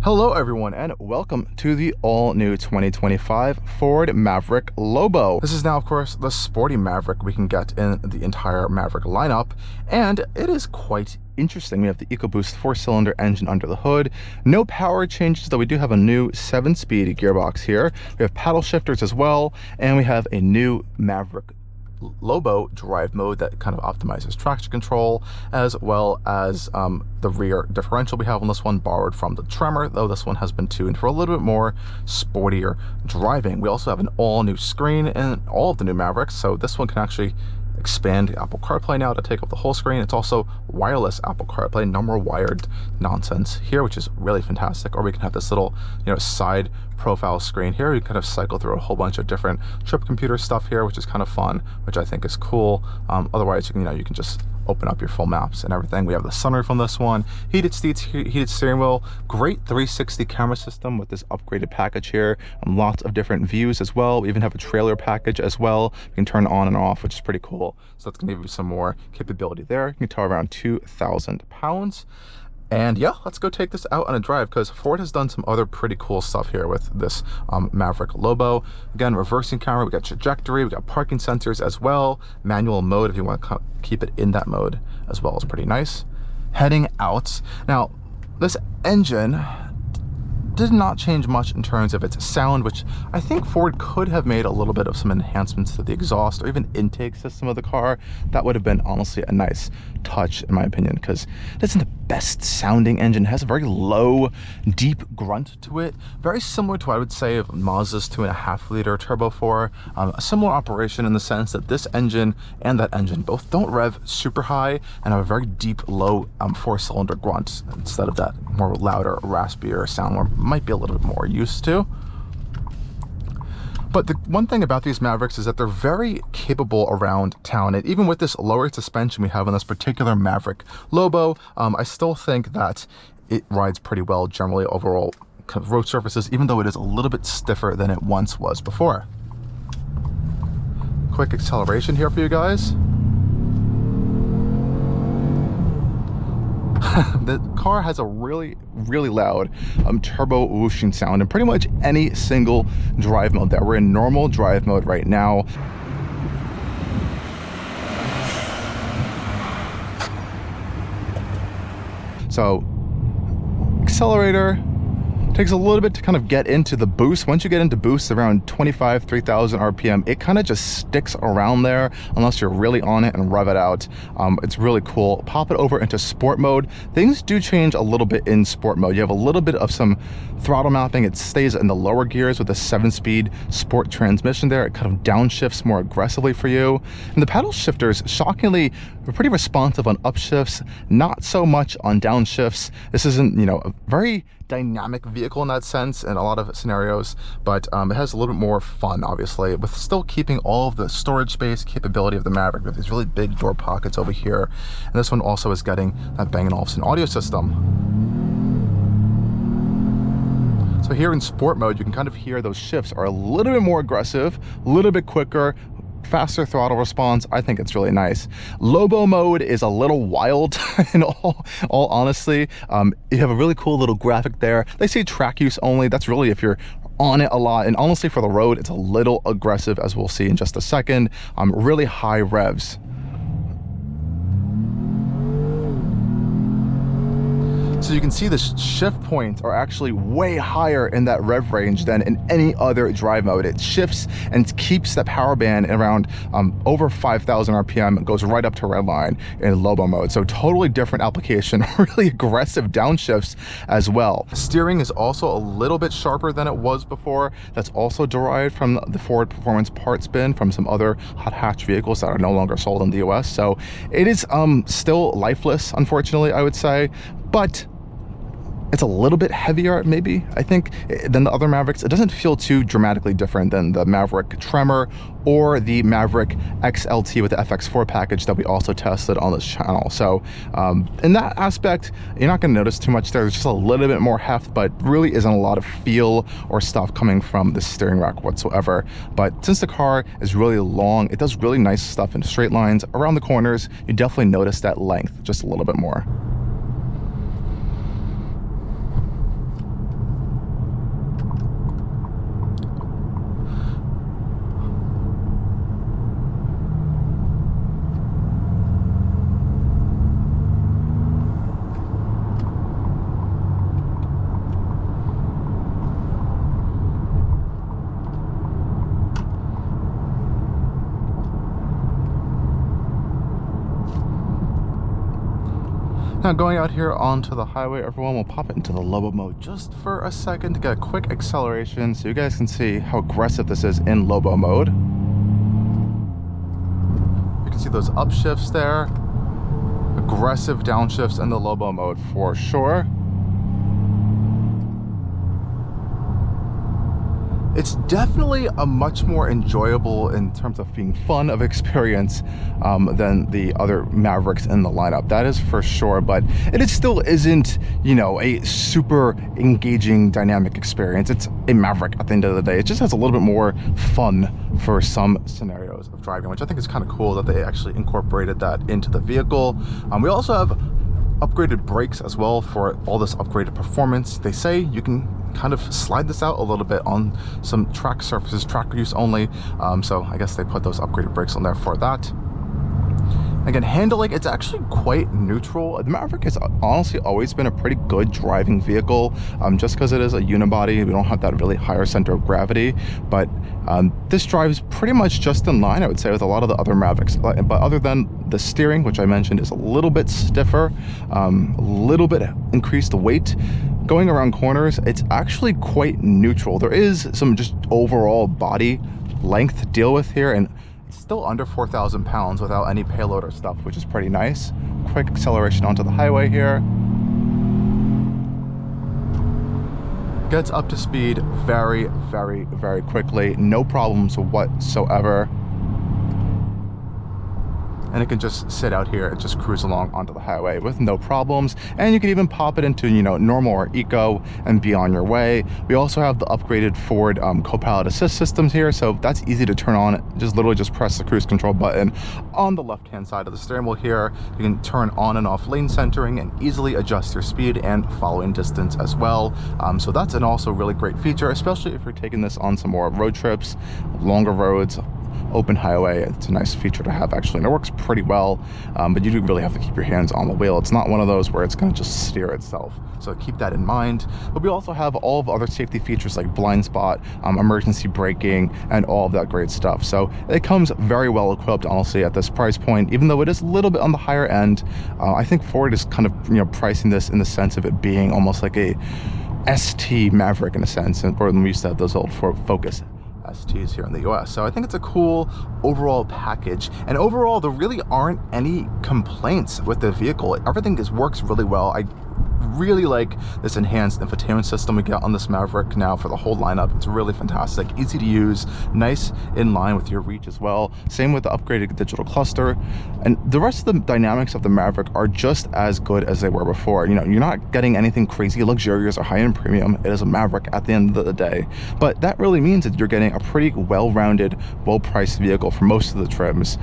Hello everyone and welcome to the all-new 2025 Ford Maverick Lobo. This is now of course the sporty Maverick we can get in the entire Maverick lineup, and it is quite interesting. We have the EcoBoost 4-cylinder engine under the hood. No power changes, though we do have a new 7-speed gearbox here. We have paddle shifters as well, and we have a new Maverick Lobo drive mode that kind of optimizes traction control, as well as the rear differential we have on this one, borrowed from the Tremor, though this one has been tuned for a little bit more sportier driving. We also have an all-new screen in all of the new Mavericks, so this one can actually expand Apple CarPlay now to take up the whole screen. It's also wireless Apple CarPlay, no more wired nonsense here, which is really fantastic. Or we can have this little, side profile screen here. We kind of cycle through a whole bunch of different trip computer stuff here, which is kind of fun, which I think is cool. Otherwise, you can just open up your full maps and everything. We have the sunroof on this one, heated seats, heated steering wheel, great 360 camera system with this upgraded package here, and lots of different views as well. We even have a trailer package as well. You can turn on and off, which is pretty cool. So that's gonna give you some more capability there. You can tow around 2,000 pounds. And yeah, let's go take this out on a drive, because Ford has done some other pretty cool stuff here with this Maverick Lobo. Again, reversing camera, we got trajectory, we got parking sensors as well. Manual mode, if you want to keep it in that mode as well, is pretty nice. Heading out. Now, this engine did not change much in terms of its sound, which I think Ford could have made a little bit of some enhancements to the exhaust or even intake system of the car. That would have been honestly a nice touch in my opinion, because it isn't the best sounding engine. It has a very low, deep grunt to it, very similar to what I would say of Mazda's 2.5-liter Turbo 4. A similar operation in the sense that this engine and that engine both don't rev super high and have a very deep, low 4-cylinder grunt instead of that more louder, raspier sound we're might be a little bit more used to. But the one thing about these Mavericks is that they're very capable around town. And even with this lower suspension we have on this particular Maverick Lobo, I still think that it rides pretty well generally overall kind of road surfaces, even though it is a little bit stiffer than it once was before. Quick acceleration here for you guys. The car has a really loud turbo whooshing sound in pretty much any single drive mode there. We're in normal drive mode right now. So accelerator takes a little bit to kind of get into the boost. Once you get into boost around 3,000 RPM, it kind of just sticks around there unless you're really on it and rev it out. It's really cool. Pop it over into sport mode. Things do change a little bit in sport mode. You have a little bit of some throttle mapping. It stays in the lower gears with a 7-speed sport transmission there. It kind of downshifts more aggressively for you. And the paddle shifters, shockingly, are pretty responsive on upshifts, not so much on downshifts. This isn't, a very dynamic vehicle in that sense in a lot of scenarios, but it has a little bit more fun, obviously, with still keeping all of the storage space capability of the Maverick with these really big door pockets over here. And this one also is getting that Bang & Olufsen audio system. So here in sport mode, you can kind of hear those shifts are a little bit more aggressive, a little bit quicker, faster throttle response. I think it's really nice. Lobo mode is a little wild in all honesty. You have a really cool little graphic there. They say track use only. That's really if you're on it a lot, and honestly for the road it's a little aggressive, as we'll see in just a second. Really high revs. So you can see the shift points are actually way higher in that rev range than in any other drive mode. It shifts and keeps the power band around over 5,000 RPM. It goes right up to redline in Lobo mode. So totally different application, really aggressive downshifts as well. Steering is also a little bit sharper than it was before. That's also derived from the Ford Performance Parts bin from some other hot hatch vehicles that are no longer sold in the US. So it is still lifeless, unfortunately, I would say, but it's a little bit heavier, maybe, I think, than the other Mavericks. It doesn't feel too dramatically different than the Maverick Tremor or the Maverick XLT with the FX4 package that we also tested on this channel. So in that aspect, you're not going to notice too much there. There's just a little bit more heft, but really isn't a lot of feel or stuff coming from the steering rack whatsoever. But since the car is really long, it does really nice stuff in straight lines. Around the corners, you definitely notice that length just a little bit more. Now going out here onto the highway, everyone, will pop it into the Lobo mode just for a second to get a quick acceleration so you guys can see how aggressive this is in Lobo mode. You can see those upshifts there, aggressive downshifts in the Lobo mode for sure. It's definitely a much more enjoyable in terms of being fun of experience than the other Mavericks in the lineup. That is for sure, but it still isn't, you know, a super engaging dynamic experience. It's a Maverick at the end of the day. It just has a little bit more fun for some scenarios of driving, which I think is kind of cool that they actually incorporated that into the vehicle. We also have upgraded brakes as well for all this upgraded performance. They say you can kind of slide this out a little bit on some track surfaces, track use only. So I guess they put those upgraded brakes on there for that. Again, handling, it's actually quite neutral. The Maverick has honestly always been a pretty good driving vehicle, just because it is a unibody. We don't have that really higher center of gravity, but this drives pretty much just in line, I would say, with a lot of the other Mavericks. But other than the steering, which I mentioned is a little bit stiffer, a little bit increased weight, going around corners, it's actually quite neutral. There is some just overall body length to deal with here, and still under 4,000 pounds without any payload or stuff, which is pretty nice. Quick acceleration onto the highway here. Gets up to speed very, very, very quickly. No problems whatsoever. And it can just sit out here and just cruise along onto the highway with no problems. And you can even pop it into, you know, normal or eco and be on your way. We also have the upgraded Ford co-pilot assist systems here, so that's easy to turn on. Just literally just press the cruise control button on the left hand side of the steering wheel here. You can turn on and off lane centering and easily adjust your speed and following distance as well. So that's an also really great feature, especially if you're taking this on some more road trips, longer roads, open highway. It's a nice feature to have actually, and it works pretty well, but you do really have to keep your hands on the wheel. It's not one of those where it's going to just steer itself, so keep that in mind. But we also have all of other safety features like blind spot, emergency braking, and all of that great stuff. So it comes very well equipped, honestly, at this price point. Even though it is a little bit on the higher end, I think Ford is kind of, you know, pricing this in the sense of it being almost like a ST Maverick in a sense, and we used to have those old Ford Focus STs here in the US. So I think it's a cool overall package, and overall there really aren't any complaints with the vehicle. Everything works really well. I really like this enhanced infotainment system we get on this Maverick now for the whole lineup. It's really fantastic, easy to use, nice in line with your reach as well. Same with the upgraded digital cluster, and the rest of the dynamics of the Maverick are just as good as they were before. You know, you're not getting anything crazy luxurious or high-end premium. It is a Maverick at the end of the day, but that really means that you're getting a pretty well-rounded, well-priced vehicle for most of the trims.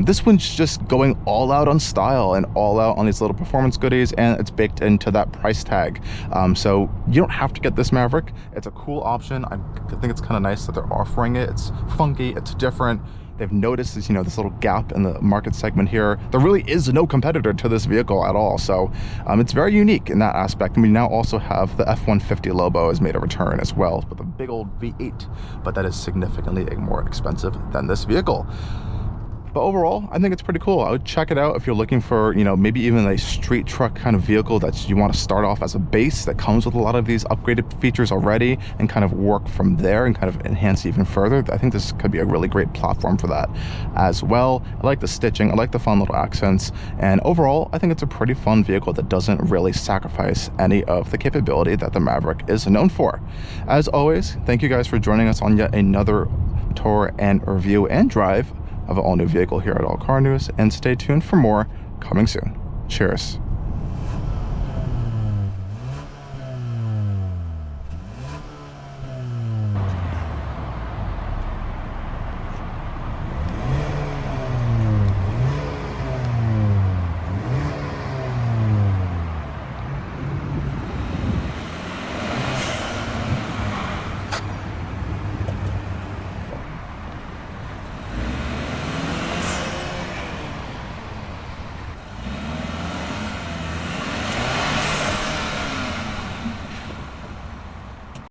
This one's just going all out on style and all out on these little performance goodies, and it's baked into that price tag. So you don't have to get this Maverick. It's a cool option. I think it's kind of nice that they're offering it. It's funky, it's different. They've noticed this, you know, this little gap in the market segment here. There really is no competitor to this vehicle at all. So it's very unique in that aspect. And we now also have the F-150 Lobo has made a return as well with a big old V8, but that is significantly more expensive than this vehicle. But overall, I think it's pretty cool. I would check it out if you're looking for, you know, maybe even a street truck kind of vehicle that you want to start off as a base that comes with a lot of these upgraded features already and kind of work from there and kind of enhance even further. I think this could be a really great platform for that as well. I like the stitching, I like the fun little accents, and overall, I think it's a pretty fun vehicle that doesn't really sacrifice any of the capability that the Maverick is known for. As always, thank you guys for joining us on yet another tour and review and drive of an all-new vehicle here at Allcarnews, and stay tuned for more coming soon. Cheers.